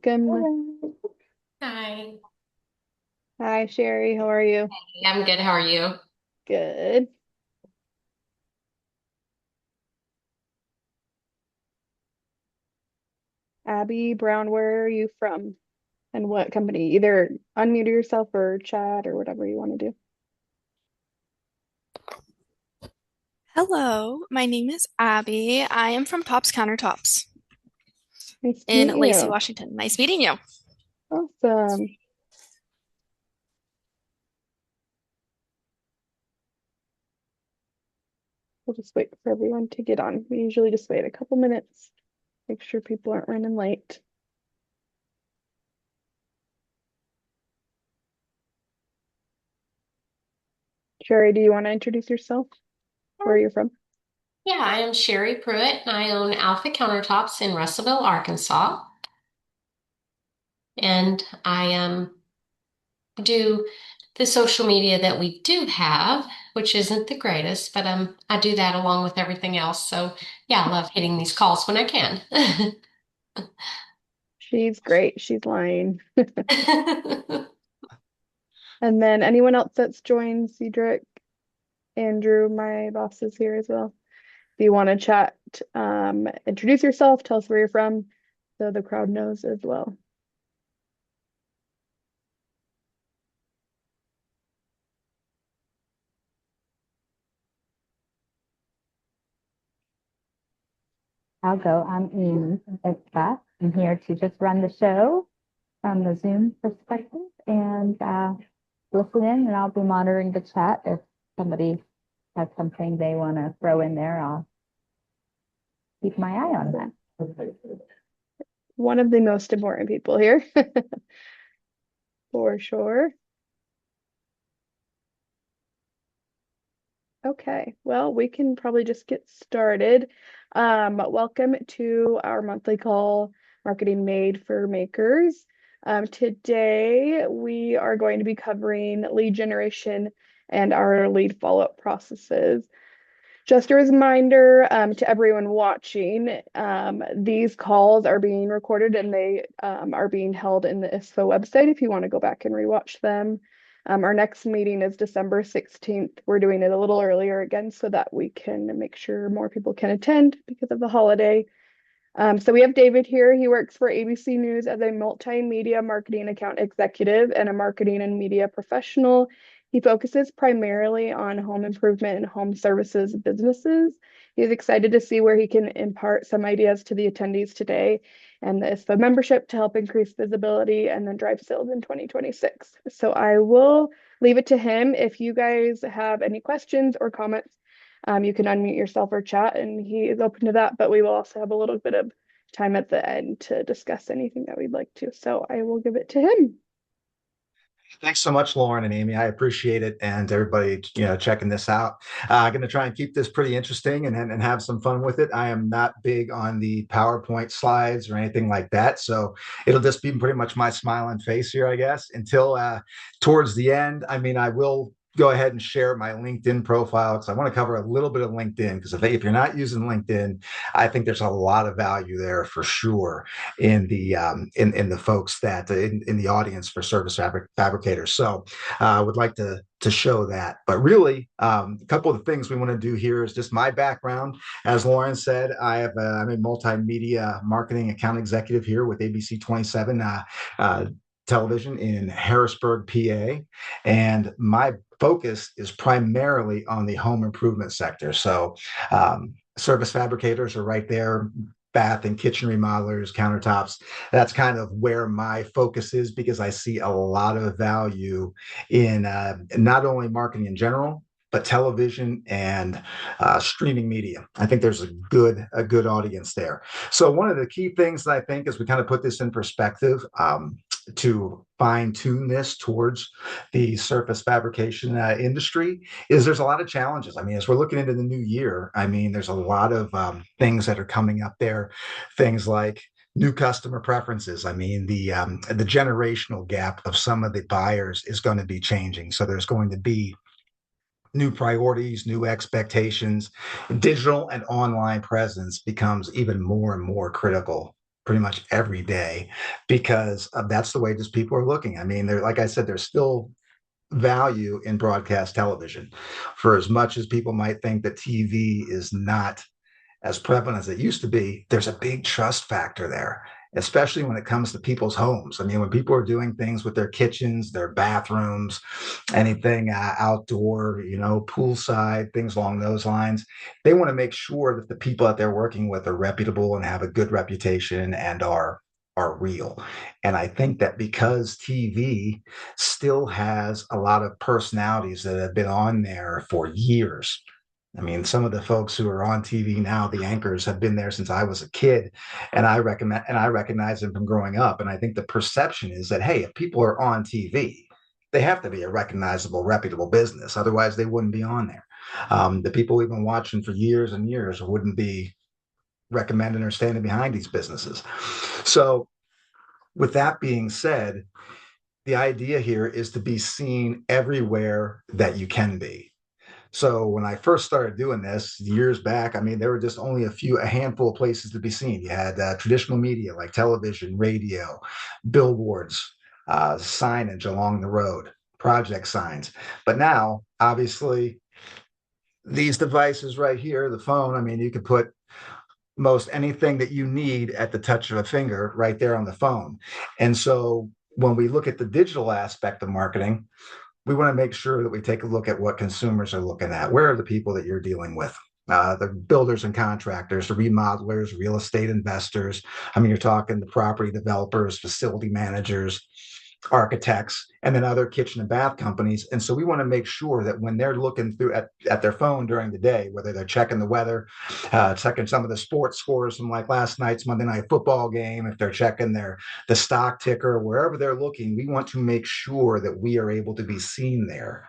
welcome. Hi, Hi, Sherry. How are you? I'm good. How are you? Good. Abby Brown, where are you from and what company? Either unmute yourself or chat or whatever you want to do. Hello, my name is Abby. I am from Tops Countertops Nice to in meet Lacey, you. Washington. Nice meeting you. Awesome. We'll just wait for everyone to get on. We usually just wait a couple minutes, make sure people aren't running late. Sherry, do you want to introduce yourself? Where are you from? Yeah, I am Sherry Pruitt, and I own Alpha Countertops in Russellville, Arkansas. And I do the social media that we do have, which isn't the greatest, but I do that along with everything else. So yeah, I love hitting these calls when I can. She's great. She's lying. And then anyone else that's joined, Cedric, Andrew, my boss is here as well. If you want to chat, introduce yourself, tell us where you're from, so the crowd knows as well. I'll go. I'm Amy. It's Beth. I'm here to just run the show from the Zoom perspective and listen in, and I'll be monitoring the chat. If somebody has something they want to throw in there, I'll keep my eye on that. One of the most important people here, for sure. Okay, well, we can probably just get started. Welcome to our monthly call, Marketing Made for Makers. Today, we are going to be covering lead generation and our lead follow-up processes. Just a reminder to everyone watching, these calls are being recorded and they are being held in the ISFO website if you want to go back and rewatch them. Our next meeting is December 16th. We're doing it a little earlier again so that we can make sure more people can attend because of the holiday. So we have David here. He works for ABC News as a multimedia marketing account executive and a marketing and media professional. He focuses primarily on home improvement and home services businesses. He's excited to see where he can impart some ideas to the attendees today and the ISPA membership to help increase visibility and then drive sales in 2026. So I will leave it to him. If you guys have any questions or comments, you can unmute yourself or chat, and he is open to that. But we will also have a little bit of time at the end to discuss anything that we'd like to. So I will give it to him. Thanks so much, Lauren and Amy. I appreciate it, and everybody, checking this out. Going to try and keep this pretty interesting and have some fun with it. I am not big on the PowerPoint slides or anything like that, so it'll just be pretty much my smiling face here, I guess, until towards the end. I mean, I will go ahead and share my LinkedIn profile because I want to cover a little bit of LinkedIn because if you're not using LinkedIn, I think there's a lot of value there for sure in the folks that in the audience for fabricators. So I would like to show that. But really, a couple of the things we want to do here is just my background. As Lauren said, I'm a multimedia marketing account executive here with ABC 27 television in Harrisburg, PA, and my focus is primarily on the home improvement sector. So service fabricators are right there, bath and kitchen remodelers, countertops. That's kind of where my focus is because I see a lot of value in not only marketing in general, but television and streaming media. I think there's a good audience there. So one of the key things that I think as we kind of put this in perspective, to fine tune this towards the surface fabrication industry is there's a lot of challenges. I mean, as we're looking into the new year, I mean, there's a lot of things that are coming up there, things like new customer preferences. I mean, the generational gap of some of the buyers is going to be changing. So there's going to be new priorities, new expectations. Digital and online presence becomes even more and more critical pretty much every day because that's the way just people are looking. I mean, like I said, there's still value in broadcast television. For as much as people might think that TV is not as prevalent as it used to be, there's a big trust factor there, especially when it comes to people's homes. I mean, when people are doing things with their kitchens, their bathrooms, anything outdoor, poolside, things along those lines, they want to make sure that the people that they're working with are reputable and have a good reputation and are real. And I think that because TV still has a lot of personalities that have been on there for years. I mean, some of the folks who are on TV now, the anchors, have been there since I was a kid, and I recognize them from growing up. And I think the perception is that, hey, if people are on TV, they have to be a recognizable, reputable business. Otherwise, they wouldn't be on there. The people we've been watching for years and years wouldn't be recommending or standing behind these businesses. So, with that being said, the idea here is to be seen everywhere that you can be. So when I first started doing this years back, I mean, there were just only a handful of places to be seen. You had traditional media like television, radio, billboards, signage along the road, project signs. But now, obviously, these devices right here, the phone, I mean, you could put most anything that you need at the touch of a finger right there on the phone. And so when we look at the digital aspect of marketing, we want to make sure that we take a look at what consumers are looking at. Where are the people that you're dealing with? The builders and contractors, the remodelers, real estate investors. I mean, you're talking the property developers, facility managers, architects, and then other kitchen and bath companies. And so we want to make sure that when they're looking through at their phone during the day, whether they're checking the weather, checking some of the sports scores from like last night's Monday Night Football game, if they're checking the stock ticker, wherever they're looking, we want to make sure that we are able to be seen there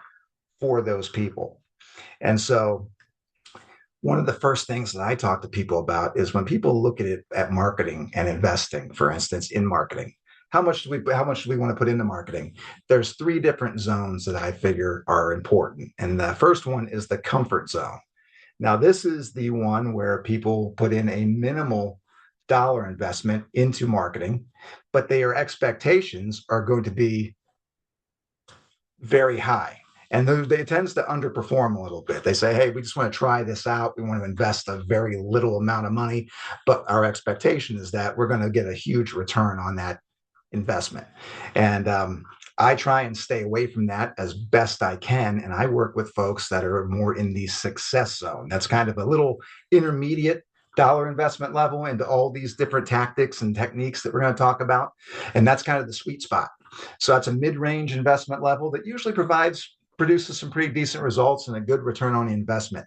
for those people. And so one of the first things that I talk to people about is when people look at marketing and investing, for instance, in marketing. How much do we want to put into marketing? There's three different zones that I figure are important. And the first one is the comfort zone. Now, this is the one where people put in a minimal dollar investment into marketing, but their expectations are going to be very high. And they tends to underperform a little bit. They say, hey, we just want to try this out. We want to invest a very little amount of money, but our expectation is that we're going to get a huge return on that investment. And I try and stay away from that as best I can. And I work with folks that are more in the success zone. That's kind of a little intermediate dollar investment level into all these different tactics and techniques that we're going to talk about. And that's kind of the sweet spot. So that's a mid-range investment level that usually produces some pretty decent results and a good return on the investment.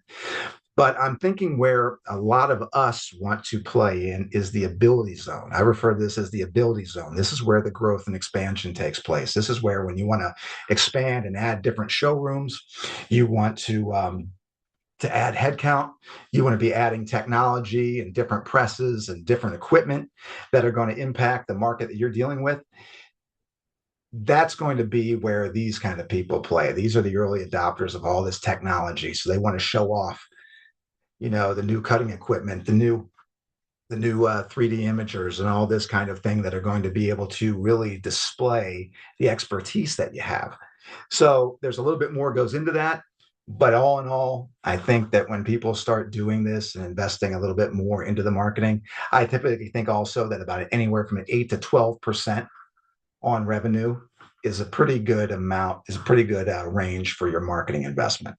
But I'm thinking where a lot of us want to play in is the ability zone. I refer to this as the ability zone. This is where the growth and expansion takes place. This is where when you want to expand and add different showrooms, you want to add headcount, you want to be adding technology and different presses and different equipment that are going to impact the market that you're dealing with. That's going to be where these kind of people play. These are the early adopters of all this technology. So they want to show off, the new cutting equipment, the new 3D imagers and all this kind of thing that are going to be able to really display the expertise that you have. So there's a little bit more goes into that. But all in all, I think that when people start doing this and investing a little bit more into the marketing, I typically think also that about anywhere from an 8 to 12% on revenue is a pretty good range for your marketing investment.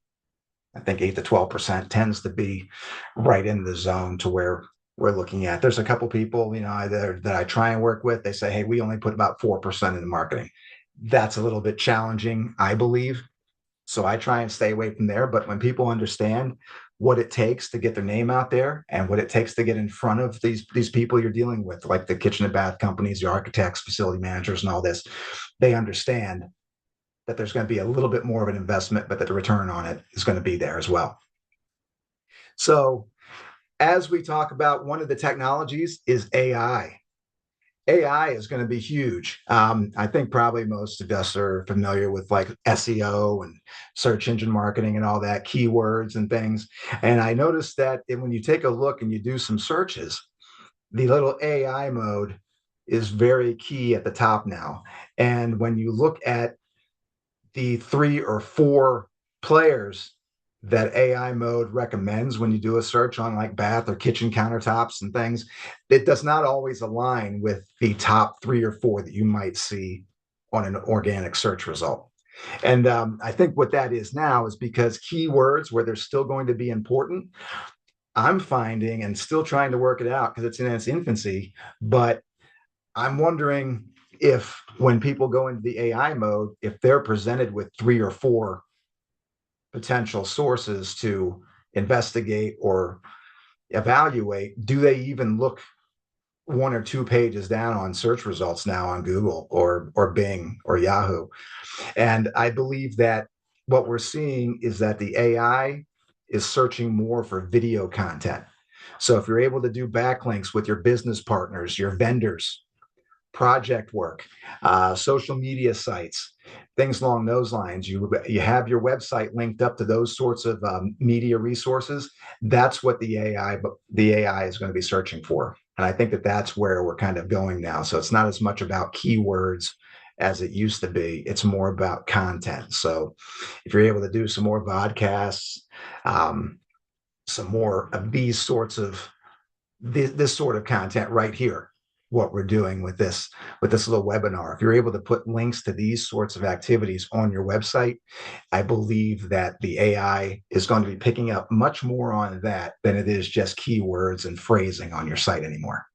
I think 8 to 12% tends to be right in the zone to where we're looking at. There's a couple people, that I try and work with. They say, hey, we only put about 4% into marketing. That's a little bit challenging, I believe. So I try and stay away from there. But when people understand what it takes to get their name out there and what it takes to get in front of these people you're dealing with, like the kitchen and bath companies, the architects, facility managers, and all this, they understand that there's going to be a little bit more of an investment, but that the return on it is going to be there as well. So as we talk about, one of the technologies is AI. AI is going to be huge. I think probably most of us are familiar with like SEO and search engine marketing and all that, keywords and things. And I noticed that when you take a look and you do some searches, the little AI mode is very key at the top now. And when you look at the 3 or 4 players that AI mode recommends when you do a search on like bath or kitchen countertops and things, it does not always align with the top 3 or 4 that you might see on an organic search result. And I think what that is now is because keywords, where they're still going to be important, I'm finding and still trying to work it out because it's in its infancy, but I'm wondering if when people go into the AI mode, if they're presented with 3 or 4 potential sources to investigate or evaluate, do they even look 1 or 2 pages down on search results now on Google or Bing or Yahoo? And I believe that what we're seeing is that the AI is searching more for video content. So if you're able to do backlinks with your business partners, your vendors, project work, social media sites, things along those lines. You have your website linked up to those sorts of media resources. That's what the AI is going to be searching for, and I think that that's where we're kind of going now. So it's not as much about keywords as it used to be. It's more about content. So if you're able to do some more podcasts, um, some more of these sorts of this sort of content right here, what we're doing with this little webinar, if you're able to put links to these sorts of activities on your website, I believe that the AI is going to be picking up much more on that than it is just keywords and phrasing on your site anymore.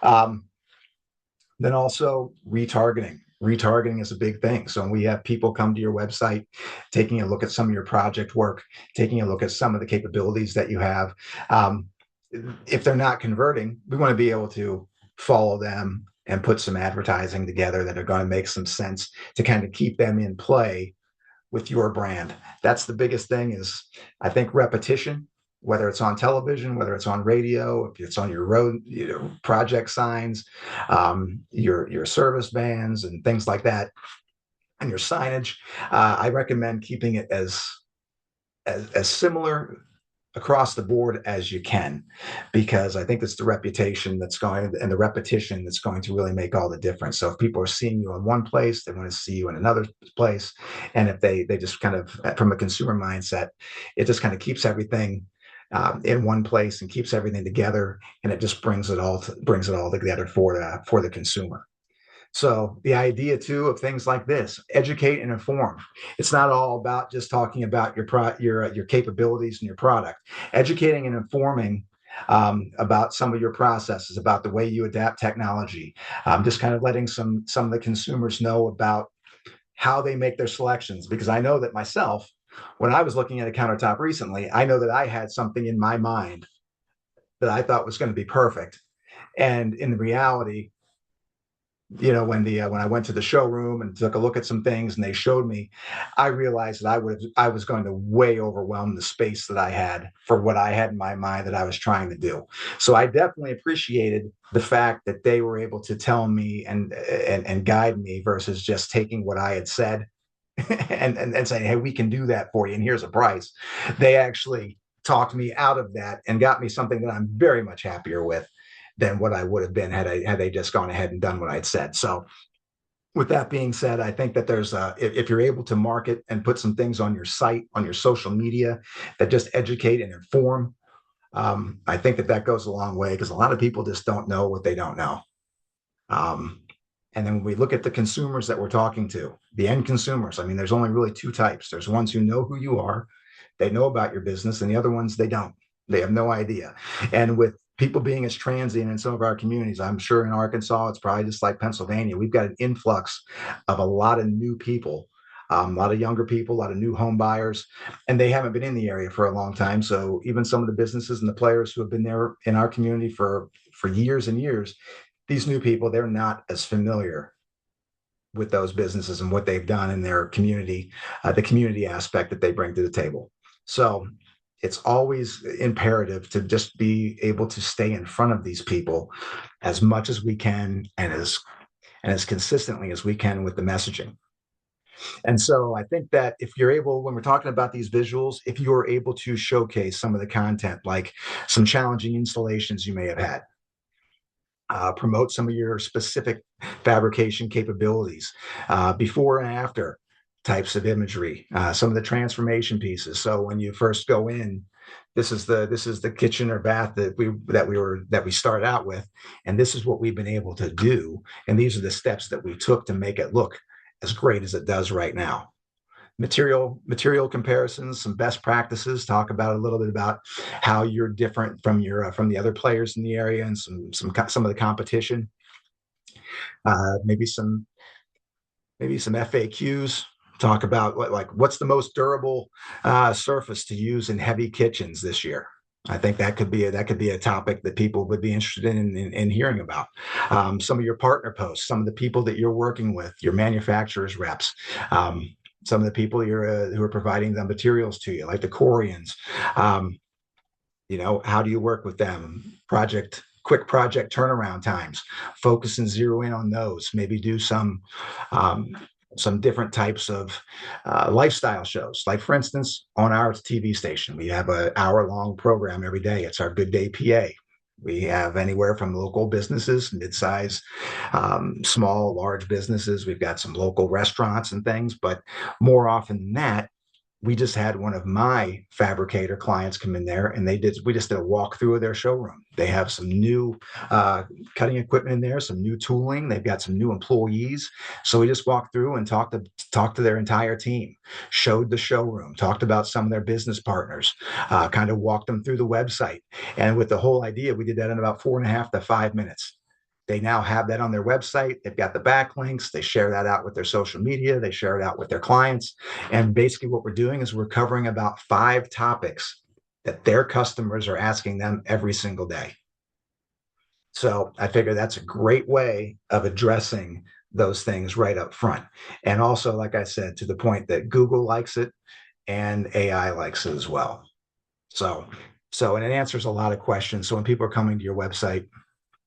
Then also retargeting is a big thing. So when we have people come to your website, taking a look at some of your project work, taking a look at some of the capabilities that you have, if they're not converting, we want to be able to follow them and put some advertising together that are going to make some sense to kind of keep them in play with your brand. That's the biggest thing is, I think, repetition, whether it's on television, whether it's on radio, if it's on your road, project signs, your service vans and things like that, and your signage. I recommend keeping it as similar across the board as you can, because I think it's the reputation that's going and the repetition that's going to really make all the difference. So if people are seeing you in one place, they want to see you in another place. And if they just kind of, from a consumer mindset, it just kind of keeps everything in one place and keeps everything together, and it just brings it all together for the consumer. So the idea too of things like this, educate and inform. It's not all about just talking about your capabilities and your product. Educating and informing about some of your processes, about the way you adapt technology, just kind of letting some of the consumers know about how they make their selections. Because I know that myself, when I was looking at a countertop recently, I know that I had something in my mind that I thought was going to be perfect, and in reality, when I went to the showroom and took a look at some things and they showed me, I realized that I was going to way overwhelm the space that I had for what I had in my mind that I was trying to do. So I definitely appreciated the fact that they were able to tell me and guide me versus just taking what I had said and saying, hey, we can do that for you and here's a price. They actually talked me out of that and got me something that I'm very much happier with than what I would have been had they just gone ahead and done what I'd said. So with that being said, I think that there's if you're able to market and put some things on your site, on your social media that just educate and inform, I think that goes a long way, because a lot of people just don't know what they don't know. And then when we look at the consumers that we're talking to, the end consumers, I mean, there's only really 2 types. There's ones who know who you are, they know about your business, and the other ones, they don't. They have no idea. And with people being as transient in some of our communities, I'm sure in Arkansas, it's probably just like Pennsylvania. We've got an influx of a lot of new people, a lot of younger people, a lot of new home buyers, and they haven't been in the area for a long time. So even some of the businesses and the players who have been there in our community for years and years, these new people, they're not as familiar with those businesses and what they've done in their community, the community aspect that they bring to the table. So it's always imperative to just be able to stay in front of these people as much as we can and as consistently as we can with the messaging. And so I think that if you're able, when we're talking about these visuals, if you're able to showcase some of the content, like some challenging installations you may have had, promote some of your specific fabrication capabilities, before and after types of imagery, some of the transformation pieces. So when you first go in, this is the kitchen or bath that we started out with, and this is what we've been able to do, and these are the steps that we took to make it look as great as it does right now. Material comparisons, some best practices, talk about a little bit about how you're different from the other players in the area, and some of the competition, maybe some FAQs, talk about what's the most durable surface to use in heavy kitchens this year. I think that could be a topic that people would be interested in hearing about. Some of your partner posts, some of the people that you're working with, your manufacturers reps, some of the people who are providing the materials to you, like the Koreans. How do you work with them? Quick project turnaround times. Focus and zero in on those. Maybe do some different types of lifestyle shows. Like, for instance, on our TV station, we have an hour-long program every day. It's our Good Day PA. We have anywhere from local businesses, mid-size, small, large businesses. We've got some local restaurants and things, but more often than that, we just had one of my fabricator clients come in there, and we just did a walkthrough of their showroom. They have some new cutting equipment in there, some new tooling. They've got some new employees. So we just walked through and talked to their entire team, showed the showroom, talked about some of their business partners, kind of walked them through the website. And with the whole idea, we did that in about 4.5 to 5 minutes. They now have that on their website. They've got the backlinks. They share that out with their social media. They share it out with their clients. And basically what we're doing is we're covering about 5 topics that their customers are asking them every single day. So I figure that's a great way of addressing those things right up front. And also, like I said, to the point that Google likes it and AI likes it as well. So and it answers a lot of questions. So when people are coming to your website,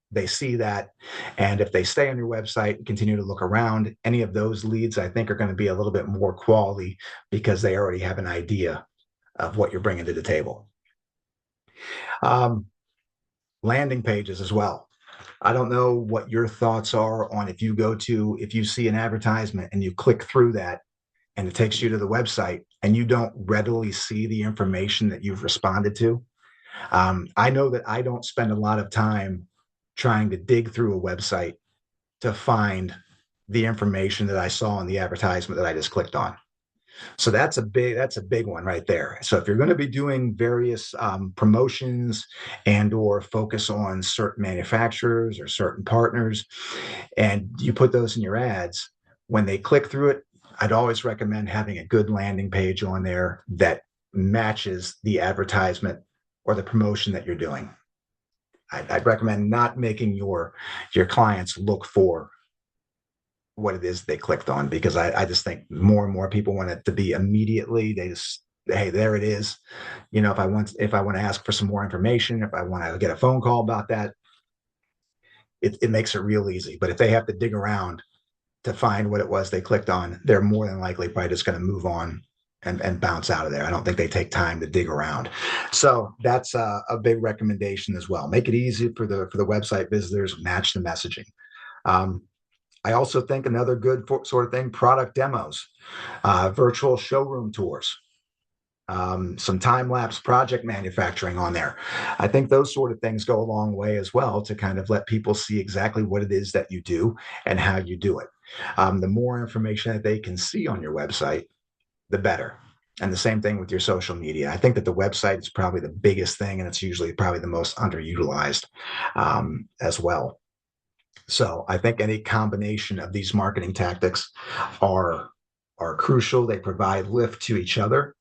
they see that, and if they stay on your website and continue to look around, any of those leads, I think, are going to be a little bit more quality because they already have an idea of what you're bringing to the table. Landing pages as well. I don't know what your thoughts are on if you see an advertisement and you click through that and it takes you to the website and you don't readily see the information that you've responded to. I know that I don't spend a lot of time trying to dig through a website to find the information that I saw in the advertisement that I just clicked on. So that's a big one right there. So if you're going to be doing various promotions and or focus on certain manufacturers or certain partners, and you put those in your ads, when they click through it, I'd always recommend having a good landing page on there that matches the advertisement or the promotion that you're doing. I'd recommend not making your clients look for what it is they clicked on, because I just think more and more people want it to be immediately. They just, hey, there it is. If I want to ask for some more information, if I want to get a phone call about that, it makes it real easy. But if they have to dig around to find what it was they clicked on, they're more than likely probably just going to move on and bounce out of there. I don't think they take time to dig around. So that's a big recommendation as well. Make it easy for the website visitors, match the messaging. I also think another good sort of thing, product demos, virtual showroom tours, some time-lapse project manufacturing on there. I think those sort of things go a long way as well to kind of let people see exactly what it is that you do and how you do it. The more information that they can see on your website, the better. And the same thing with your social media. I think that the website is probably the biggest thing, and it's usually probably the most underutilized as well. So I think any combination of these marketing tactics are crucial. They provide lift to each other.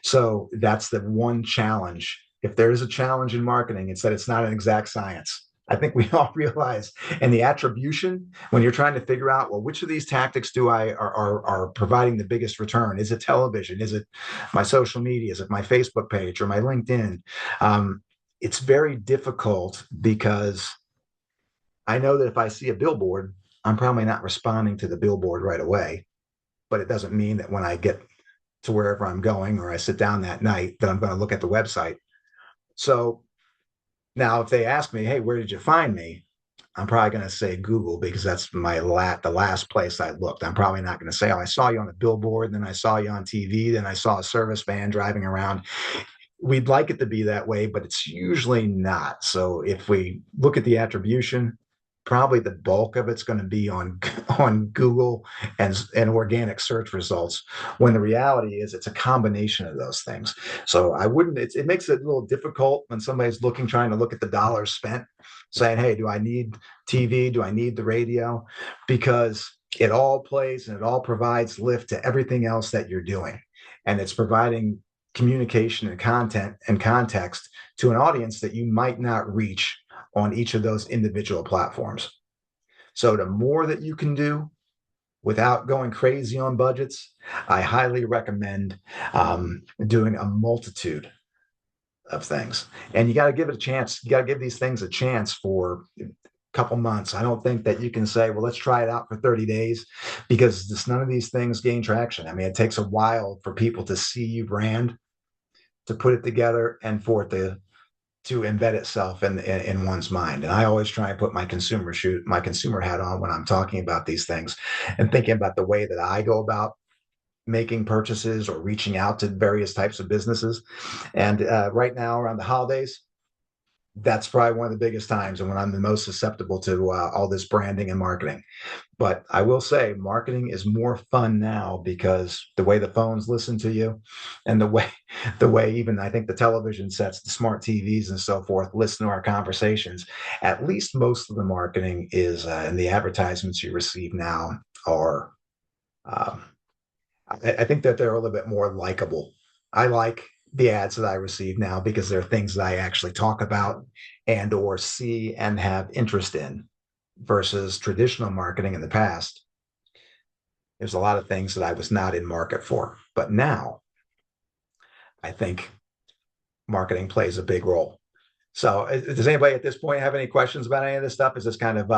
So that's the one challenge. If there is a challenge in marketing, it's that it's not an exact science. I think we all realize, and the attribution, when you're trying to figure out, well, which of these tactics are providing the biggest return? Is it television? Is it my social media? Is it my Facebook page or my LinkedIn? It's very difficult because I know that if I see a billboard, I'm probably not responding to the billboard right away, but it doesn't mean that when I get to wherever I'm going or I sit down that night that I'm going to look at the website. So now if they ask me, hey, where did you find me? I'm probably going to say Google because that's the last place I looked. I'm probably not going to say, oh, I saw you on the billboard, then I saw you on TV, then I saw a service van driving around. We'd like it to be that way, but it's usually not. So if we look at the attribution, probably the bulk of it's going to be on Google and organic search results. When the reality is, it's a combination of those things. So I wouldn't. It makes it a little difficult when somebody's trying to look at the dollars spent, saying, "Hey, do I need TV? Do I need the radio?" Because it all plays and it all provides lift to everything else that you're doing, and it's providing communication and content and context to an audience that you might not reach on each of those individual platforms. So the more that you can do without going crazy on budgets, I highly recommend doing a multitude of things. And you got to give it a chance. You got to give these things a chance for a couple months. I don't think that you can say, well, let's try it out for 30 days because none of these things gain traction. I mean, it takes a while for people to see you brand, to put it together, and for it to embed itself in one's mind. And I always try and put my consumer hat on when I'm talking about these things and thinking about the way that I go about making purchases or reaching out to various types of businesses. And right now around the holidays, that's probably one of the biggest times and when I'm the most susceptible to all this branding and marketing. But I will say marketing is more fun now because the way the phones listen to you and the way even I think the television sets, the smart TVs and so forth, listen to our conversations, at least most of the marketing is and the advertisements you receive now are, um, I think that they're a little bit more likable. I like the ads that I receive now because they're things that I actually talk about and or see and have interest in versus traditional marketing in the past. There's a lot of things that I was not in market for. But now I think marketing plays a big role. So does anybody at this point have any questions about any of this stuff? Is this kind of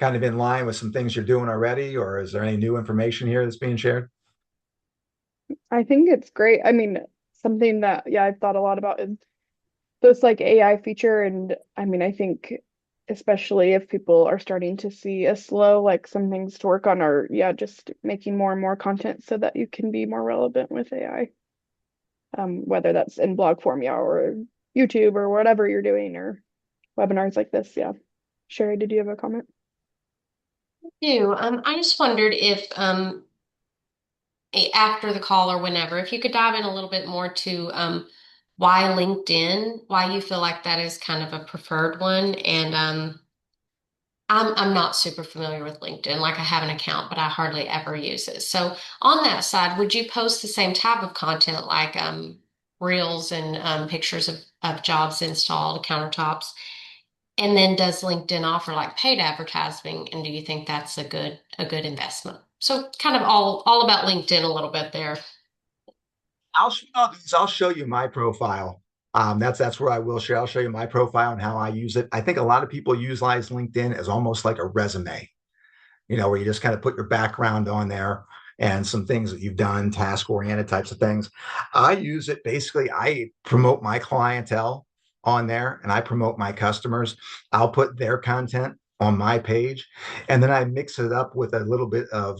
in line with some things you're doing already, or is there any new information here that's being shared? I think it's great. I mean, something that, yeah, I've thought a lot about is this like AI feature. And I mean, I think especially if people are starting to see a slow, like some things to work on are, yeah, just making more and more content so that you can be more relevant with AI. Whether that's in blog form, yeah, or YouTube or whatever you're doing, or webinars like this, yeah. Sherry, did you have a comment? I just wondered if after the call or whenever, if you could dive in a little bit more to why LinkedIn, why you feel like that is kind of a preferred one. And I'm not super familiar with LinkedIn. Like I have an account, but I hardly ever use it. So on that side, would you post the same type of content like reels and pictures of jobs installed, countertops? And then does LinkedIn offer like paid advertising? And do you think that's a good investment? So kind of all about LinkedIn a little bit there. I'll show you my profile. That's where I will share. I'll show you my profile and how I use it. I think a lot of people utilize LinkedIn as almost like a resume, where you just kind of put your background on there and some things that you've done, task oriented types of things. I use it basically, I promote my clientele on there and I promote my customers. I'll put their content on my page and then I mix it up with a little bit of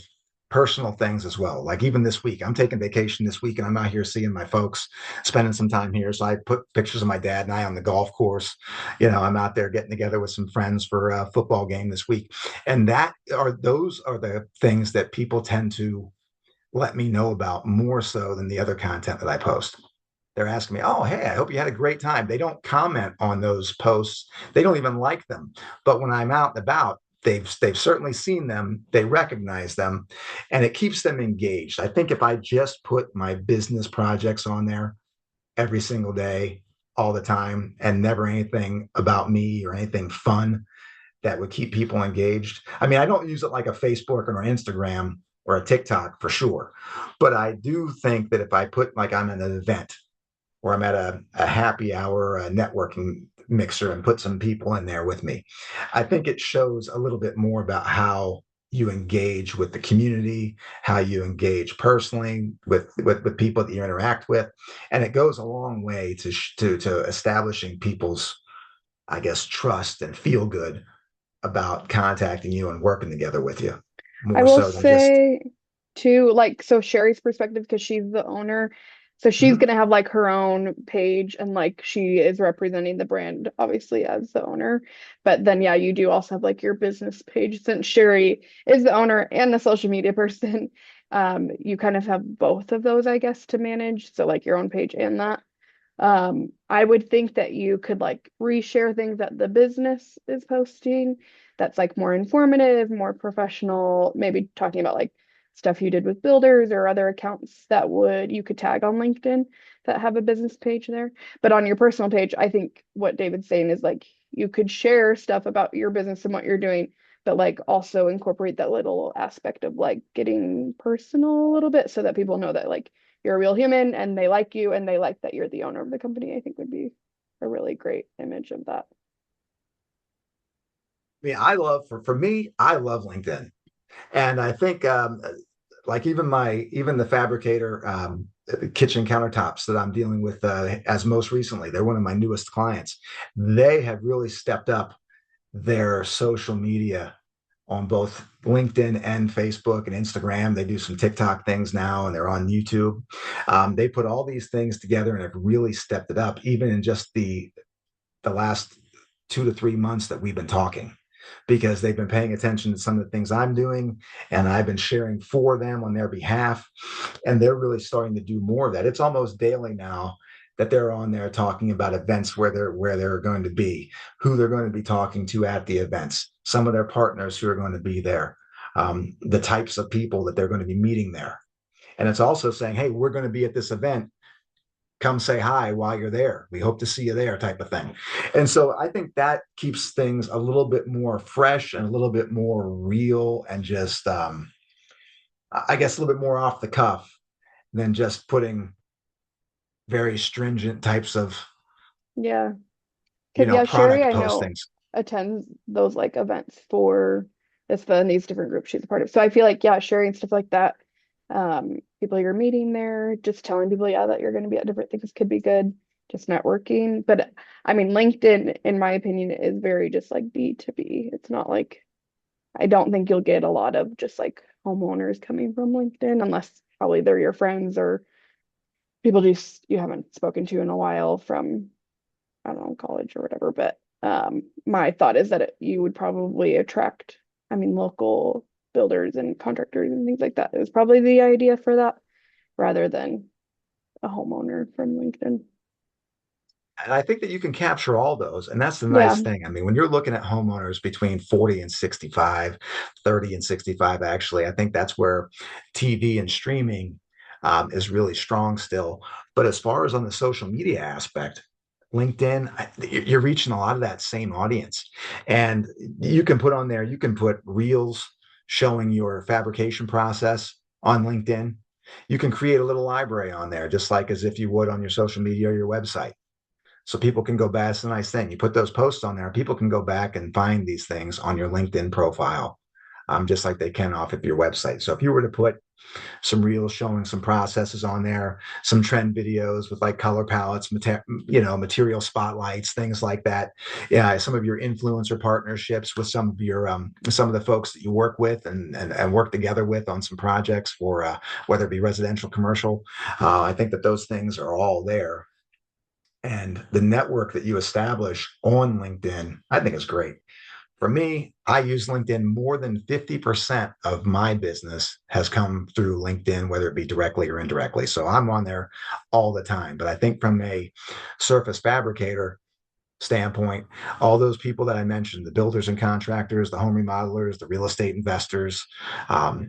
personal things as well. Like even this week, I'm taking vacation this week and I'm out here seeing my folks, spending some time here. So I put pictures of my dad and I on the golf course. I'm out there getting together with some friends for a football game this week. And those are the things that people tend to let me know about more so than the other content that I post. They're asking me, oh, hey, I hope you had a great time. They don't comment on those posts. They don't even like them. But when I'm out and about, they've certainly seen them, they recognize them, and it keeps them engaged. I think if I just put my business projects on there every single day, all the time, and never anything about me or anything fun that would keep people engaged. I mean, I don't use it like a Facebook or an Instagram or a TikTok for sure, but I do think that if I put like I'm at an event or I'm at a happy hour, a networking mixer and put some people in there with me, I think it shows a little bit more about how you engage with the community, how you engage personally with people that you interact with. And it goes a long way to establishing people's I guess, trust and feel good about contacting you and working together with you I more will so than just. say too, like, so Sherry's perspective, because she's the owner, so she's Mhm. gonna have like her own page and like she is representing the brand obviously as the owner. But then yeah, you do also have like your business page. Since Sherry is the owner and the social media person, you kind of have both of those, I guess, to manage. So like your own page and that. I would think that you could like reshare things that the business is posting that's like more informative, more professional, maybe talking about like stuff you did with builders or other accounts that would you could tag on LinkedIn that have a business page there. But on your personal page, I think what David's saying is like you could share stuff about your business and what you're doing, but like also incorporate that little aspect of like getting personal a little bit so that people know that like you're a real human and they like you and they like that you're the owner of the company. I think would be a really great image of that. I mean, I love for me, I love LinkedIn. And I think like even the fabricator kitchen countertops that I'm dealing with as most recently, they're one of my newest clients. They have really stepped up their social media on both LinkedIn and Facebook and Instagram. They do some TikTok things now and they're on YouTube. They put all these things together and have really stepped it up, even in just the last 2 to 3 months that we've been talking, because they've been paying attention to some of the things I'm doing and I've been sharing for them on their behalf. And they're really starting to do more of that. It's almost daily now that they're on there talking about events where they're going to be, who they're going to be talking to at the events, some of their partners who are going to be there, the types of people that they're going to be meeting there. And it's also saying, hey, we're going to be at this event, come say hi while you're there. We hope to see you there, type of thing. And so I think that keeps things a little bit more fresh and a little bit more real and just, I guess, a little bit more off the cuff than just putting very stringent types of, Yeah. Because yeah, Sherry, product I know postings. attends those like events for ISPA and these different groups she's a part of. So I feel like yeah, sharing stuff like that, people you're meeting there, just telling people yeah that you're going to be at different things could be good, just networking. But I mean, LinkedIn, in my opinion, is very just like B2B. It's not like I don't think you'll get a lot of just like homeowners coming from LinkedIn unless probably they're your friends or people just you haven't spoken to in a while from I don't know, college or whatever. But my thought is that you would probably attract, I mean, local builders and contractors and things like that. It was probably the idea for that rather than a homeowner from LinkedIn. And I think that you can capture all those. And that's the Yeah, nice thing. I mean, when you're looking at homeowners between 40 and 65, 30 and 65, actually, I think that's where TV and streaming is really strong still. But as far as on the social media aspect, LinkedIn, you're reaching a lot of that same audience. And you can put on there, you can put reels showing your fabrication process on LinkedIn. You can create a little library on there, just like as if you would on your social media or your website, so people can go back. It's a nice thing. You put those posts on there, people can go back and find these things on your LinkedIn profile, just like they can off of your website. So if you were to put some reels showing some processes on there, some trend videos with like color palettes, material spotlights, things like that. Yeah, some of your influencer partnerships with some of the folks that you work with and work together with on some projects for whether it be residential, commercial. I think that those things are all there, and the network that you establish on LinkedIn, I think is great. For me, I use LinkedIn. More than 50% of my business has come through LinkedIn, whether it be directly or indirectly. So I'm on there all the time. But I think from a surface fabricator standpoint, all those people that I mentioned, the builders and contractors, the home remodelers, the real estate investors,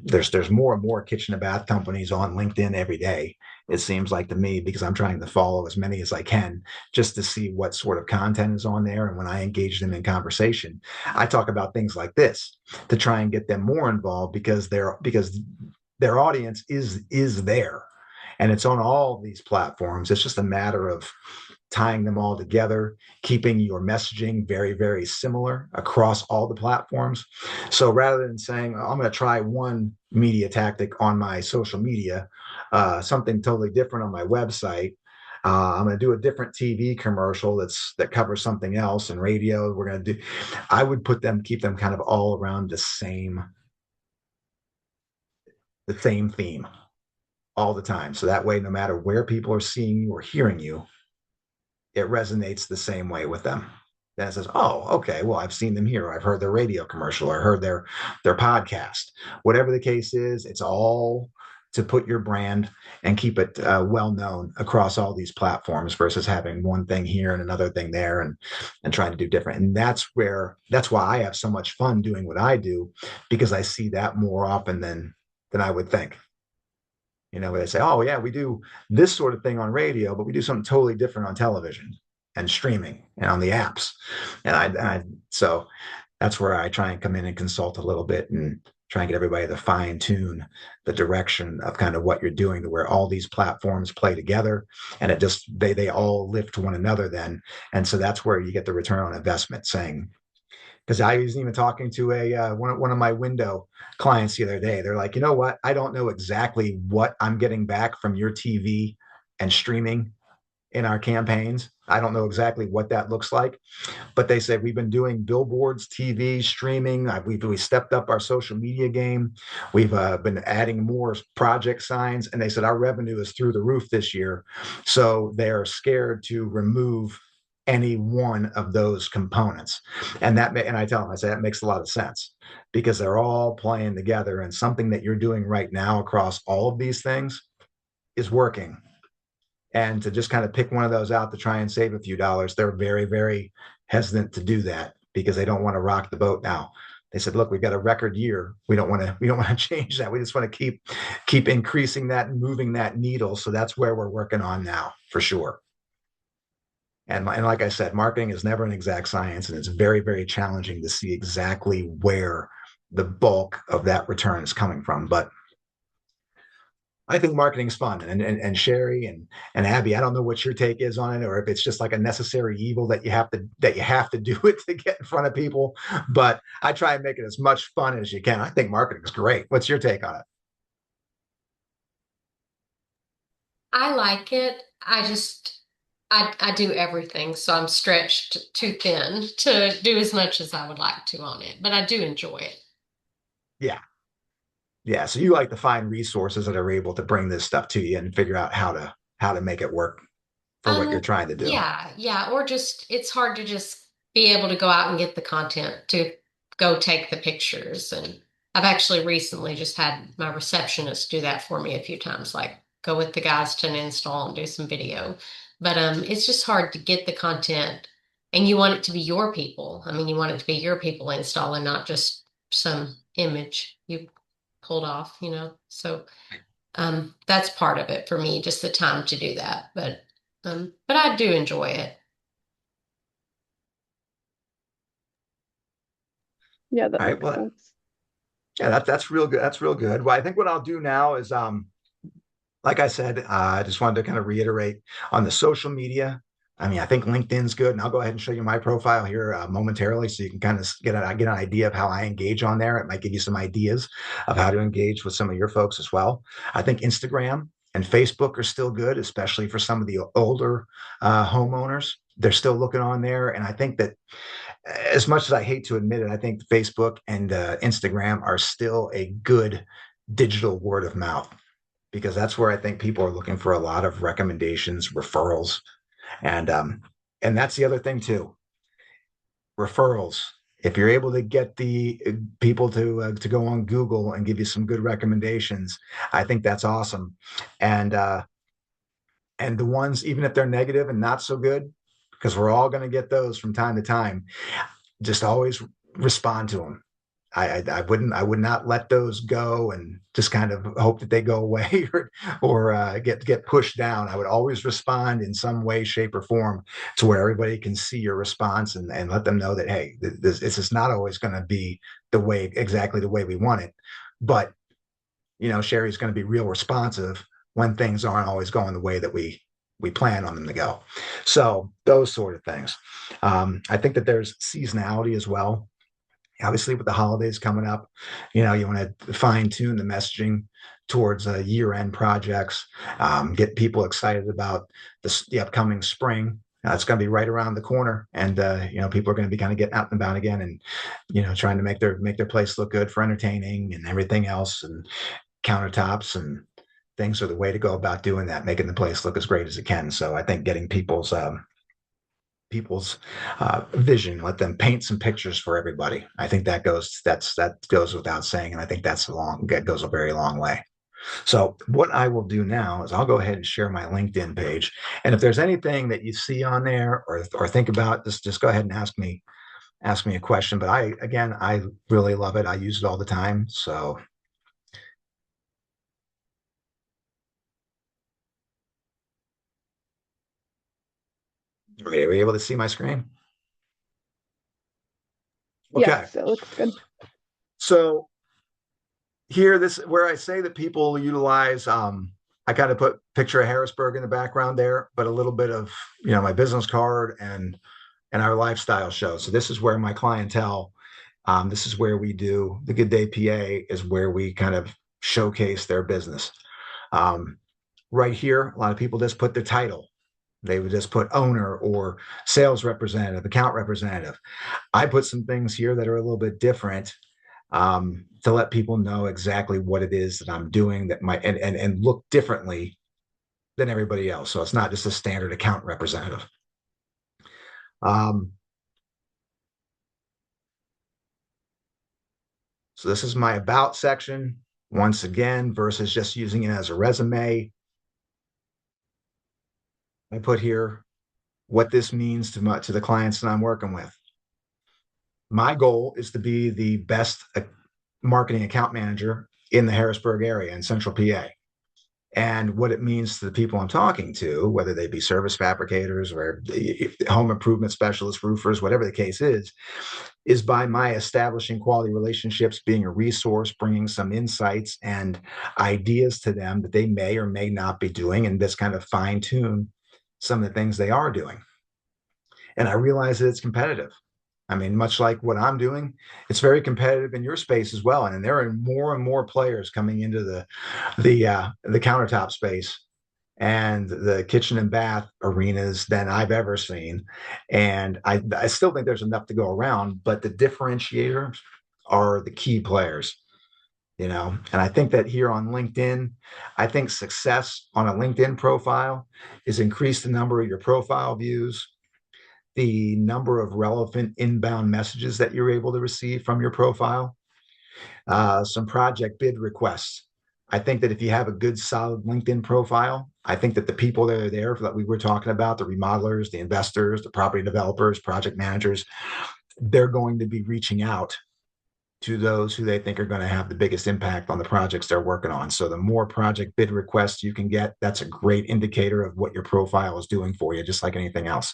there's more and more kitchen and bath companies on LinkedIn every day. It seems like to me, because I'm trying to follow as many as I can just to see what sort of content is on there. And when I engage them in conversation, I talk about things like this to try and get them more involved, because their audience is there and it's on all these platforms. It's just a matter of tying them all together, keeping your messaging very, very similar across all the platforms. So rather than saying, oh, I'm going to try one media tactic on my social media, something totally different on my website, I'm going to do a different TV commercial that covers something else, and radio. We're going to do. I would keep them kind of all around the same theme all the time. So that way, no matter where people are seeing you or hearing you, it resonates the same way with them. Then it says, "Oh, okay. Well, I've seen them here. I've heard their radio commercial. Or heard their podcast. Whatever the case is, it's all to put your brand and keep it well known across all these platforms versus having one thing here and another thing there and trying to do different. And that's why I have so much fun doing what I do, because I see that more often than I would think. Where they say, "Oh yeah, we do this sort of thing on radio, but we do something totally different on television and streaming and on the apps." So that's where I try and come in and consult a little bit and try and get everybody to fine tune the direction of kind of what you're doing, to where all these platforms play together, and they all lift one another then. And so that's where you get the return on investment, saying, because I was even talking to one of my window clients the other day. They're like, "You know what? I don't know exactly what I'm getting back from your TV and streaming in our campaigns. I don't know exactly what that looks like." But they said, "We've been doing billboards, TV, streaming. We stepped up our social media game. We've been adding more project signs." And they said, "Our revenue is through the roof this year." So they're scared to remove any one of those components. And I tell them, I say, that makes a lot of sense, because they're all playing together, and something that you're doing right now across all of these things is working. And to just kind of pick one of those out to try and save a few dollars, they're very, very hesitant to do that, because they don't want to rock the boat now. They said, "Look, we've got a record year. We don't want to change that. We just want to keep increasing that and moving that needle." So that's where we're working on now, for sure. And like I said, marketing is never an exact science, and it's very, very challenging to see exactly where the bulk of that return is coming from. But I think marketing is fun. And Sherry and Abby, I don't know what your take is on it, or if it's just like a necessary evil that you have to do it to get in front of people. But I try and make it as much fun as you can. I think marketing is great. What's your take on it? I like it. I do everything, so I'm stretched too thin to do as much as I would like to on it, but I do enjoy it. Yeah. Yeah. So you like to find resources that are able to bring this stuff to you and figure out how to make it work for what you're trying to do. Yeah, yeah, or just it's hard to just be able to go out and get the content to go take the pictures. And I've actually recently just had my receptionist do that for me a few times, like go with the guys to an install and do some video. But it's just hard to get the content, and you want it to be your people. I mean, you want it to be your people installing, not just some image you pulled off, you know. So that's part of it for me, just the time to do that. But I do enjoy it. Yeah, that All right. makes Well, sense. yeah, that's real good. That's real good. Well, I think what I'll do now is, like I said, I just wanted to kind of reiterate on the social media. I mean, I think LinkedIn's good, and I'll go ahead and show you my profile here momentarily, so you can kind of get an idea of how I engage on there. It might give you some ideas of how to engage with some of your folks as well. I think Instagram and Facebook are still good, especially for some of the older homeowners. They're still looking on there, and I think that, as much as I hate to admit it, I think Facebook and Instagram are still a good digital word of mouth, because that's where I think people are looking for a lot of recommendations, referrals, and that's the other thing too. Referrals. If you're able to get the people to go on Google and give you some good recommendations, I think that's awesome. And and the ones, even if they're negative and not so good, because we're all going to get those from time to time, just always respond to them. I would not let those go and just kind of hope that they go away or get pushed down. I would always respond in some way, shape, or form, to where everybody can see your response, and let them know that, hey, this is not always going to be exactly the way we want it, but Sherry's going to be real responsive when things aren't always going the way that we plan on them to go. So those sort of things. I think that there's seasonality as well. Obviously, with the holidays coming up, you want to fine tune the messaging towards year-end projects, get people excited about the upcoming spring. It's going to be right around the corner, and people are going to be kind of getting out and about again, and trying to make their place look good for entertaining and everything else, and countertops and things are the way to go about doing that, making the place look as great as it can. So I think getting people's vision, let them paint some pictures for everybody. I think that goes without saying, and I think that goes a very long way. So what I will do now is I'll go ahead and share my LinkedIn page, and if there's anything that you see on there or think about, just go ahead and ask me a question. But I really love it. I use it all the time. So are you able to see my screen? Okay. Yes, it looks good. So here, this where I say that people utilize, I kind of put picture of Harrisburg in the background there, but a little bit of my business card and our lifestyle show. So this is where my clientele, this is where we do the Good Day PA, is where we kind of showcase their business. Right here, a lot of people just put their title. They would just put owner or sales representative, account representative. I put some things here that are a little bit different, to let people know exactly what it is that I'm doing that might and look differently than everybody else. So it's not just a standard account representative. So this is my about section, once again, versus just using it as a resume. I put here what this means to the clients that I'm working with. My goal is to be the best marketing account manager in the Harrisburg area in Central PA. And what it means to the people I'm talking to, whether they be service fabricators or home improvement specialists, roofers, whatever the case is by my establishing quality relationships, being a resource, bringing some insights and ideas to them that they may or may not be doing, and this kind of fine tune some of the things they are doing. And I realize that it's competitive. I mean, much like what I'm doing, it's very competitive in your space as well. And there are more and more players coming into the countertop space and the kitchen and bath arenas than I've ever seen. And I still think there's enough to go around, but the differentiators are the key players, And I think that here on LinkedIn, I think success on a LinkedIn profile is increase the number of your profile views, the number of relevant inbound messages that you're able to receive from your profile, some project bid requests. I think that if you have a good, solid LinkedIn profile, I think that the people that are there that we were talking about, the remodelers, the investors, the property developers, project managers, they're going to be reaching out to those who they think are going to have the biggest impact on the projects they're working on. So the more project bid requests you can get, that's a great indicator of what your profile is doing for you, just like anything else.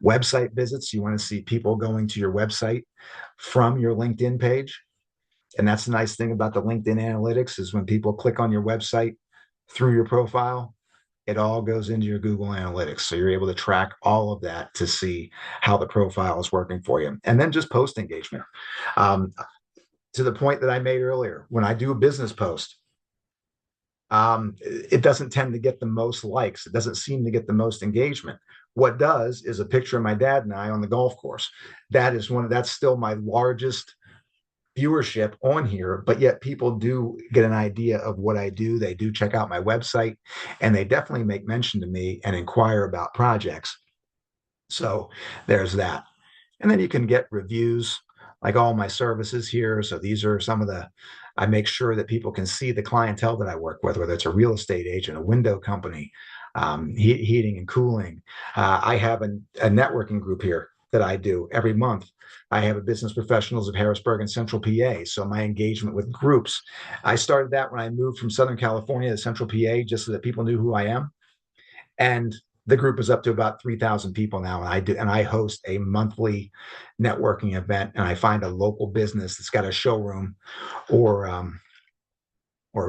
Website visits, you want to see people going to your website from your LinkedIn page. And that's the nice thing about the LinkedIn analytics is when people click on your website through your profile, it all goes into your Google Analytics. So you're able to track all of that to see how the profile is working for you. And then just post engagement. To the point that I made earlier, when I do a business post, it doesn't tend to get the most likes. It doesn't seem to get the most engagement. What does is a picture of my dad and I on the golf course. That's still my largest viewership on here, but yet people do get an idea of what I do. They do check out my website, and they definitely make mention to me and inquire about projects. So there's that. And then you can get reviews like all my services here. So these are I make sure that people can see the clientele that I work with, whether it's a real estate agent, a window company, heating and cooling. I have a networking group here that I do every month. I have a business professionals of Harrisburg and Central PA. So my engagement with groups, I started that when I moved from Southern California to Central PA, just so that people knew who I am. And the group is up to about 3,000 people now. And I host a monthly networking event, and I find a local business that's got a showroom or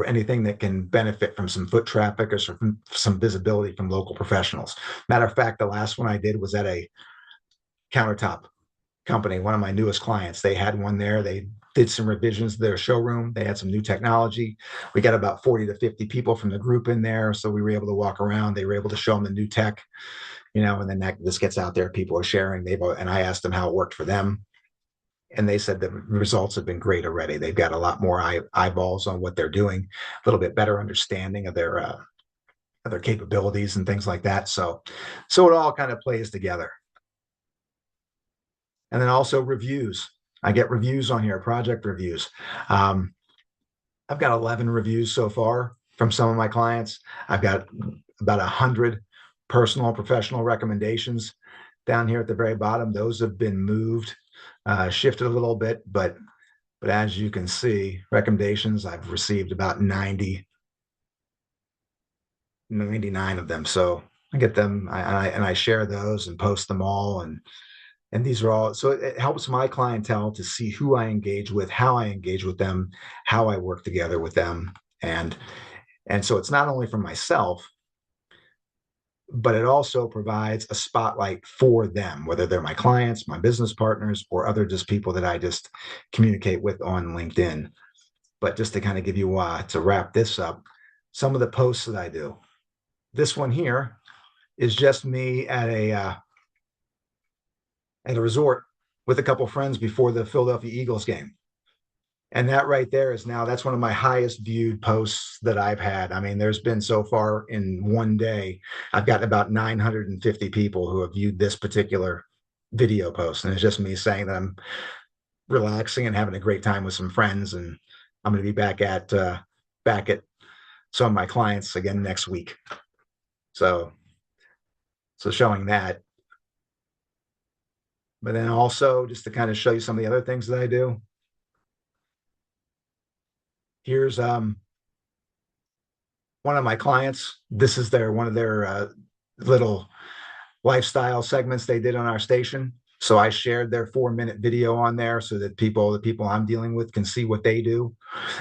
anything that can benefit from some foot traffic or some visibility from local professionals. Matter of fact, the last one I did was at a countertop company, one of my newest clients, they had one there. They did some revisions to their showroom. They had some new technology. We got about 40 to 50 people from the group in there. So we were able to walk around. They were able to show them the new tech, and then this gets out there. People are sharing. And I asked them how it worked for them. And they said the results have been great already. They've got a lot more eyeballs on what they're doing, a little bit better understanding of their capabilities and things like that. So it all kind of plays together. And then also reviews. I get reviews on here, project reviews. I've got 11 reviews so far from some of my clients. I've got about 100 personal and professional recommendations down here at the very bottom. Those have been moved, shifted a little bit, but as you can see, recommendations, I've received about 99 of them. So I get them, and I share those and post them all, and these are all, so it helps my clientele to see who I engage with, how I engage with them, how I work together with them. And so it's not only for myself, but it also provides a spotlight for them, whether they're my clients, my business partners, or other just people that I just communicate with on LinkedIn. But just to kind of give you, to wrap this up, some of the posts that I do. This one here is just me at a resort with a couple of friends before the Philadelphia Eagles game. And that right there that's one of my highest viewed posts that I've had. I mean, there's been so far in one day, I've gotten about 950 people who have viewed this particular video post. And it's just me saying that I'm relaxing and having a great time with some friends. And I'm going to be back at some of my clients again next week. So showing that. But then also just to kind of show you some of the other things that I do. Here's one of my clients. This is one of their little lifestyle segments they did on our station. So I shared their 4-minute video on there so that the people I'm dealing with can see what they do.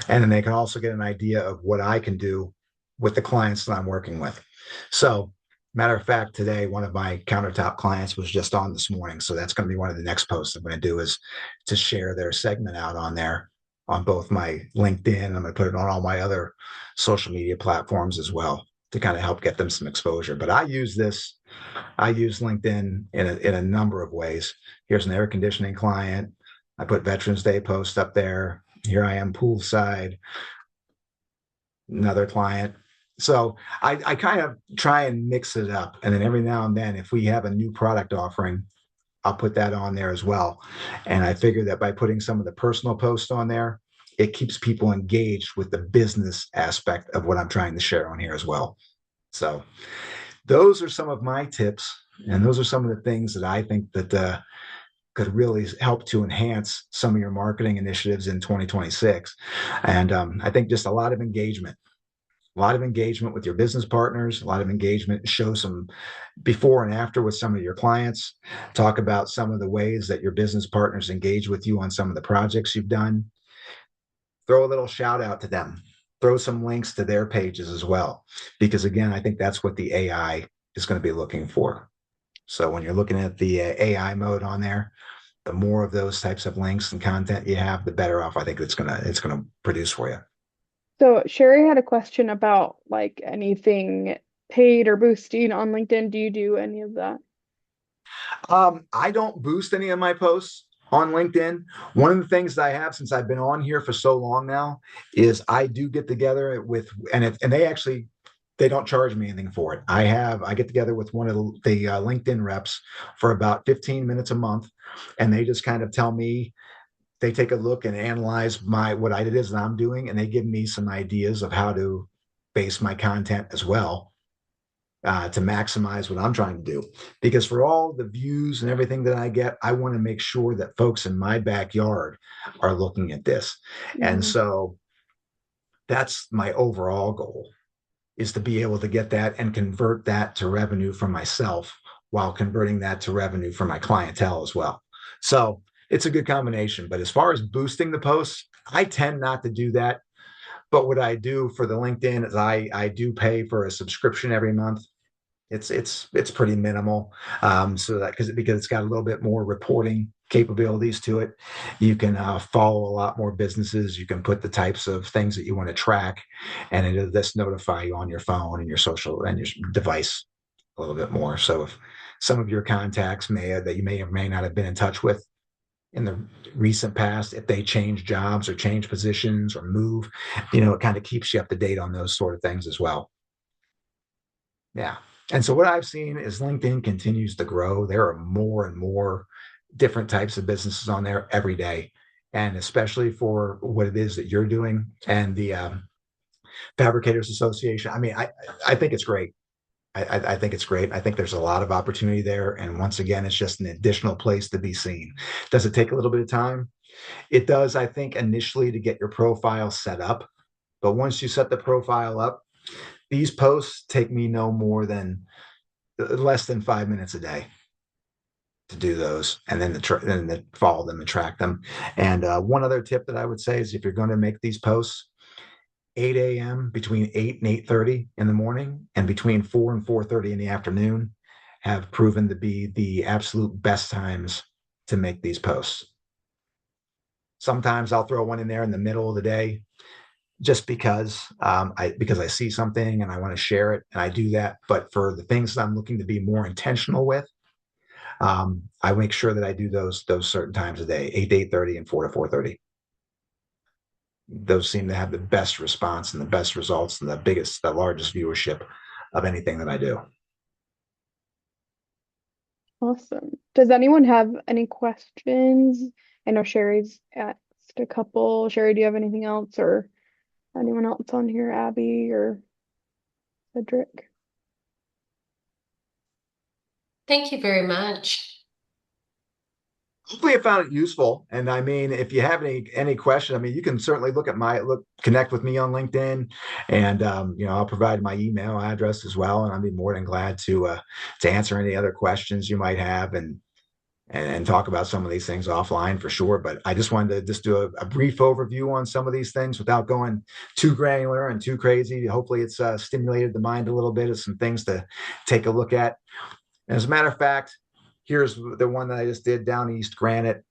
And then they can also get an idea of what I can do with the clients that I'm working with. So matter of fact, today, one of my countertop clients was just on this morning. So that's going to be one of the next posts I'm going to do, is to share their segment out on there on both my LinkedIn. I'm going to put it on all my other social media platforms as well to kind of help get them some exposure. But I use LinkedIn in a number of ways. Here's an air conditioning client. I put Veterans Day post up there. Here I am poolside. Another client. So I kind of try and mix it up. And then every now and then, if we have a new product offering, I'll put that on there as well. And I figure that by putting some of the personal posts on there, it keeps people engaged with the business aspect of what I'm trying to share on here as well. So those are some of my tips. And those are some of the things that I think that could really help to enhance some of your marketing initiatives in 2026. And I think just a lot of engagement with your business partners, a lot of engagement, show some before and after with some of your clients, talk about some of the ways that your business partners engage with you on some of the projects you've done. Throw a little shout out to them, throw some links to their pages as well, because again, I think that's what the AI is going to be looking for. So when you're looking at the AI mode on there, the more of those types of links and content you have, the better off I think it's gonna produce for you. So Sherry had a question about like anything paid or boosting on LinkedIn. Do you do any of that? I don't boost any of my posts on LinkedIn. One of the things that I have, since I've been on here for so long now, is I do get together with, and they don't charge me anything for it. I get together with one of the LinkedIn reps for about 15 minutes a month, and they just kind of tell me, they take a look and analyze what it is that I'm doing, and they give me some ideas of how to base my content as well, to maximize what I'm trying to do. Because for all the views and everything that I get, I want to make sure that folks in my backyard are looking at this. Mm-hmm. And so that's my overall goal, is to be able to get that and convert that to revenue for myself while converting that to revenue for my clientele as well. So it's a good combination. But as far as boosting the posts, I tend not to do that. But what I do for the LinkedIn is I do pay for a subscription every month. It's pretty minimal, so that because it's got a little bit more reporting capabilities to it. You can follow a lot more businesses. You can put the types of things that you want to track, and it'll just notify you on your phone and your social and your device a little bit more. So if some of your contacts that you may or may not have been in touch with in the recent past, if they change jobs or change positions or move, it kind of keeps you up to date on those sort of things as well. Yeah. And so what I've seen is LinkedIn continues to grow. There are more and more different types of businesses on there every day. And especially for what it is that you're doing and the Fabricators Association. I mean, I think it's great. I think it's great. I think there's a lot of opportunity there. And once again, it's just an additional place to be seen. Does it take a little bit of time? It does, I think, initially to get your profile set up. But once you set the profile up, these posts take me no more than less than 5 minutes a day to do those, and then to follow them and track them. And one other tip that I would say is if you're going to make these posts, 8 a.m. between 8 and 8:30 in the morning and between 4 and 4:30 in the afternoon have proven to be the absolute best times to make these posts. Sometimes I'll throw one in there in the middle of the day just because I see something and I want to share it, and I do that. But for the things that I'm looking to be more intentional with, I make sure that I do those certain times a day, 8 to 8:30 and 4 to 4:30. Those seem to have the best response and the best results and the largest viewership of anything that I do. Awesome. Does anyone have any questions? I know Sherry's asked a couple. Sherry, do you have anything else, or anyone else on here, Abby or Cedric? Thank you very much. Hopefully I found it useful. And I mean, if you have any question, I mean, you can certainly connect with me on LinkedIn, and I'll provide my email address as well, and I'll be more than glad to answer any other questions you might have and talk about some of these things offline for sure. But I just wanted to just do a brief overview on some of these things without going too granular and too crazy. Hopefully it's stimulated the mind a little bit of some things to take a look at. And as a matter of fact, here's the one that I just did, Down East Granite.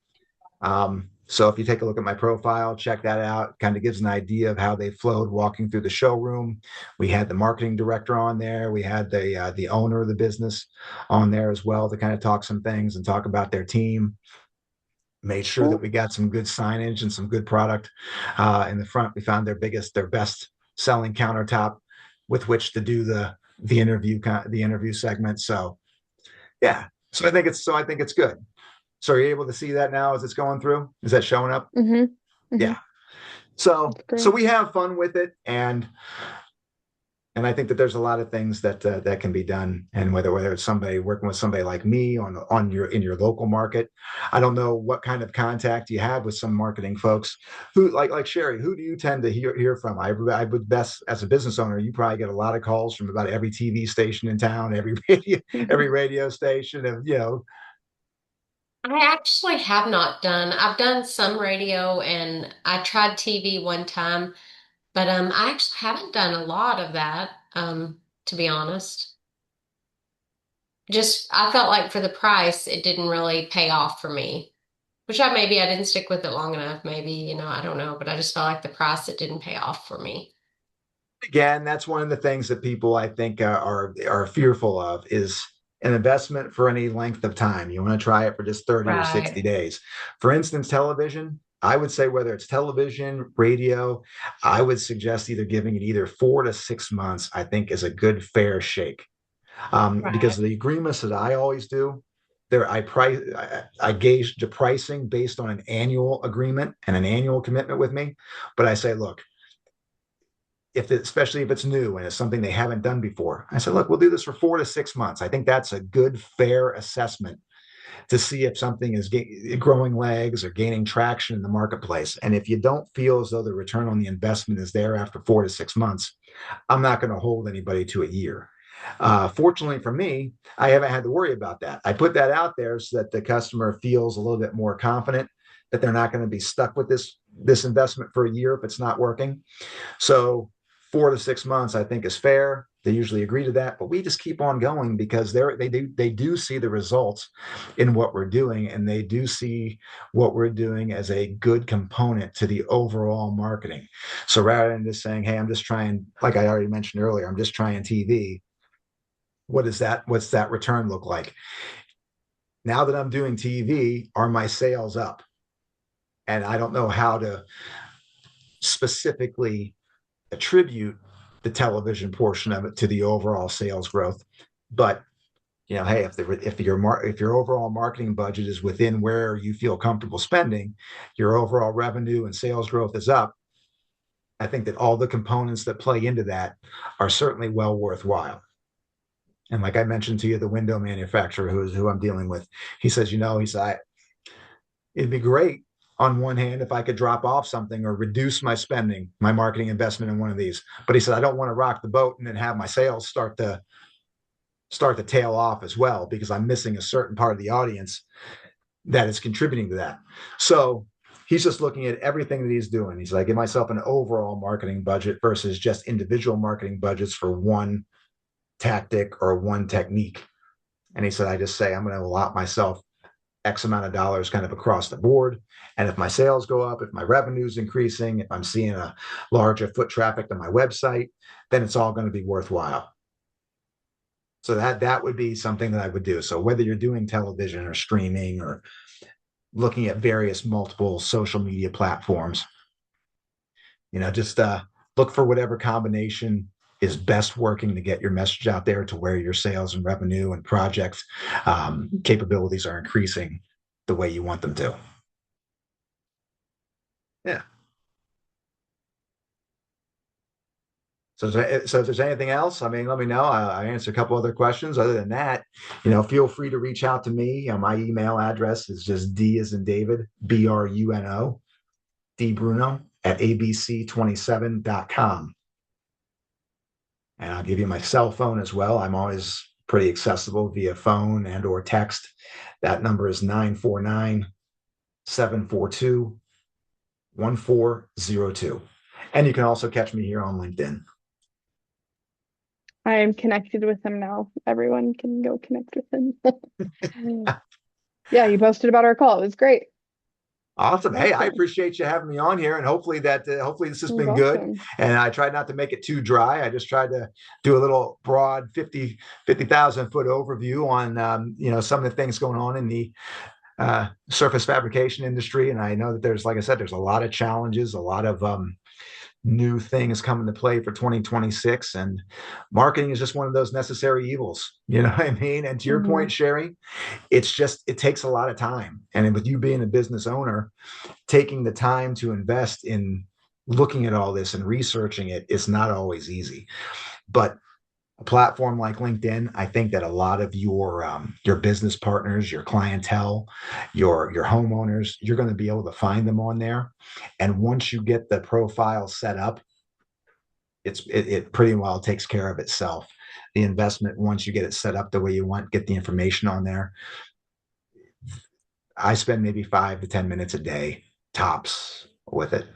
So if you take a look at my profile, check that out. Kind of gives an idea of how they flowed walking through the showroom. We had the marketing director on there. We had the owner of the business on there as well to kind of talk some things and talk about their team. Made sure that we got some good signage and some good product. In the front, we found their best selling countertop with which to do the interview segment. So yeah. So I think it's good. So are you able to see that now as it's going through? Is that showing up? Mm-hmm. Mm-hmm. Yeah. So we have fun with it, and I think that there's a lot of things that can be done. And whether it's somebody working with somebody like me in your local market, I don't know what kind of contact you have with some marketing folks who like Sherry. Who do you tend to hear from? I would best, as a business owner, you probably get a lot of calls from about every TV station in town, every radio station, and I actually have not I've done some radio and I tried TV one time, but I actually haven't done a lot of that, to be honest. Just I felt like for the price, it didn't really pay off for me. Which maybe I didn't stick with it long enough. Maybe, I don't know, but I just felt like the price, it didn't pay off for me. Again, that's one of the things that people I think are fearful of is an investment for any length of time. You want to try it for just 30 or 60 days. For instance, television, I would say whether it's television, radio, I would suggest either giving it either 4 to 6 months, I think is a good fair shake. Because the agreements that I always do, I gauge the pricing based on an annual agreement and an annual commitment with me. But I say, look, especially if it's new and it's something they haven't done before, I said, look, we'll do this for 4 to 6 months. I think that's a good, fair assessment to see if something is growing legs or gaining traction in the marketplace. And if you don't feel as though the return on the investment is there after 4 to 6 months, I'm not going to hold anybody to a year. Fortunately for me, I haven't had to worry about that. I put that out there so that the customer feels a little bit more confident that they're not going to be stuck with this investment for a year if it's not working. So 4 to 6 months, I think, is fair. They usually agree to that, but we just keep on going because they do see the results in what we're doing, and they do see what we're doing as a good component to the overall marketing. So rather than just saying, hey, I'm just trying, like I already mentioned earlier, I'm just trying TV. What's that return look like? Now that I'm doing TV, are my sales up? And I don't know how to specifically attribute the television portion of it to the overall sales growth. But hey, if your overall marketing budget is within where you feel comfortable spending, your overall revenue and sales growth is up. I think that all the components that play into that are certainly well worthwhile. And like I mentioned to you, the window manufacturer who I'm dealing with, he says, it'd be great on one hand if I could drop off something or reduce my spending, my marketing investment in one of these. But he said, I don't want to rock the boat and then have my sales start to tail off as well, because I'm missing a certain part of the audience that is contributing to that. So he's just looking at everything that he's doing. He's like, give myself an overall marketing budget versus just individual marketing budgets for one tactic or one technique. And he said, I just say, I'm going to allot myself X amount of dollars kind of across the board. And if my sales go up, if my revenue is increasing, if I'm seeing a larger foot traffic to my website, then it's all going to be worthwhile. So that would be something that I would do. So whether you're doing television or streaming or looking at various multiple social media platforms, just look for whatever combination is best working to get your message out there to where your sales and revenue and projects capabilities are increasing the way you want them to. Yeah. So if there's anything else, let me know. I answer a couple other questions. Other than that, feel free to reach out to me. My email address is just D as in David, BRUNO, D Bruno at abc27.com. And I'll give you my cell phone as well. I'm always pretty accessible via phone and or text. That number is 949-742-1402. And you can also catch me here on LinkedIn. I am connected with him now. Everyone can go connect with him. Yeah, you posted about our call. It was great. Awesome. Hey, I appreciate you having me on here, and hopefully this has been good. And I tried not to make it too dry. I just tried to do a little broad 50,000 foot overview on some of the things going on in the surface fabrication industry. And I know that there's, like I said, there's a lot of challenges, a lot of new things coming to play for 2026, and marketing is just one of those necessary evils. You know what I mean? And to your point, Sherry, it takes a lot of time. And with you being a business owner, taking the time to invest in looking at all this and researching it is not always easy. But a platform like LinkedIn, I think that a lot of your business partners, your clientele, your homeowners, you're going to be able to find them on there. And once you get the profile set up, it pretty well takes care of itself. The investment, once you get it set up the way you want, get the information on there. I spend maybe 5 to 10 minutes a day tops with it.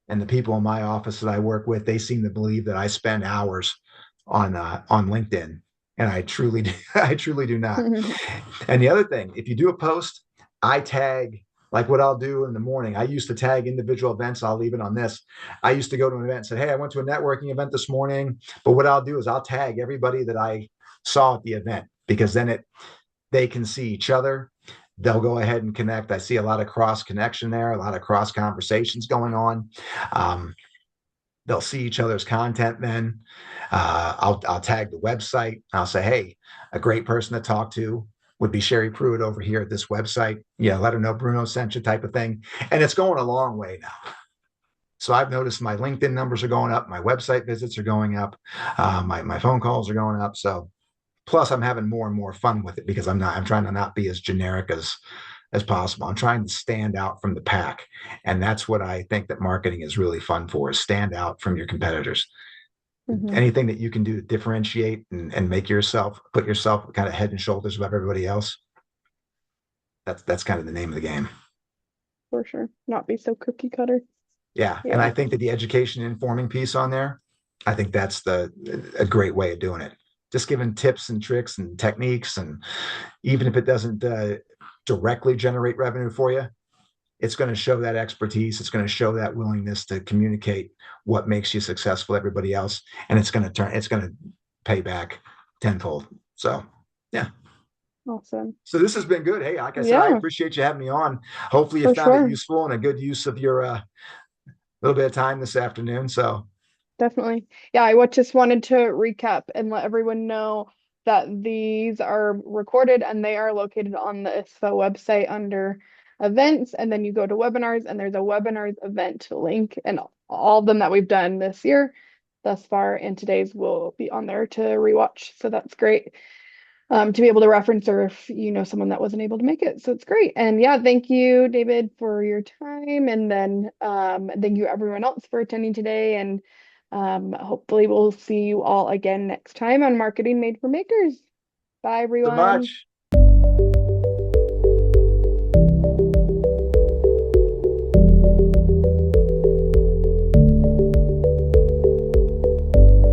And the people in my office that I work with, they seem to believe that I spend hours on LinkedIn, and I truly do not. And the other thing, if you do a post, I tag, like what I'll do in the morning. I used to tag individual events. I'll leave it on this. I used to go to an event and say, hey, I went to a networking event this morning. But what I'll do is I'll tag everybody that I saw at the event, because then they can see each other. They'll go ahead and connect. I see a lot of cross connection there, a lot of cross conversations going on. They'll see each other's content then. I'll tag the website. I'll say, hey, a great person to talk to would be Sherry Pruitt over here at this website. Let her know Bruno sent you, type of thing. And it's going a long way now. So I've noticed my LinkedIn numbers are going up. My website visits are going up. My phone calls are going up. So plus I'm having more and more fun with it, because I'm trying to not be as generic as possible. I'm trying to stand out from the pack. And that's what I think that marketing is really fun for, is stand out from your competitors. Anything that you can do to differentiate and put yourself kind of head and shoulders above everybody else. That's kind of the name of the game. For sure. Not be so cookie cutter. Yeah. And I think that the education and informing piece on there, I think that's a great way of doing it. Just giving tips and tricks and techniques, and even if it doesn't directly generate revenue for you, it's going to show that expertise. It's going to show that willingness to communicate what makes you successful to everybody else, and it's going to pay back tenfold. So, yeah. Awesome. So this has been good. Hey, like I said, I Yeah, appreciate you having me on. Hopefully, you for found it sure. useful and a good use of your little bit of time this afternoon. So, Definitely. Yeah, just wanted to recap and let everyone know that these are recorded and they are located on the ISFA website under events. And then you go to webinars and there's a webinars event link, and all of them that we've done this year thus far. And today's will be on there to rewatch. So that's great. To be able to reference, or if you know someone that wasn't able to make it. So it's great. And yeah, thank you, David, for your time. And then thank you everyone else for attending today. And hopefully we'll see you all again next time on Marketing Made for Makers. Bye, so everyone. much.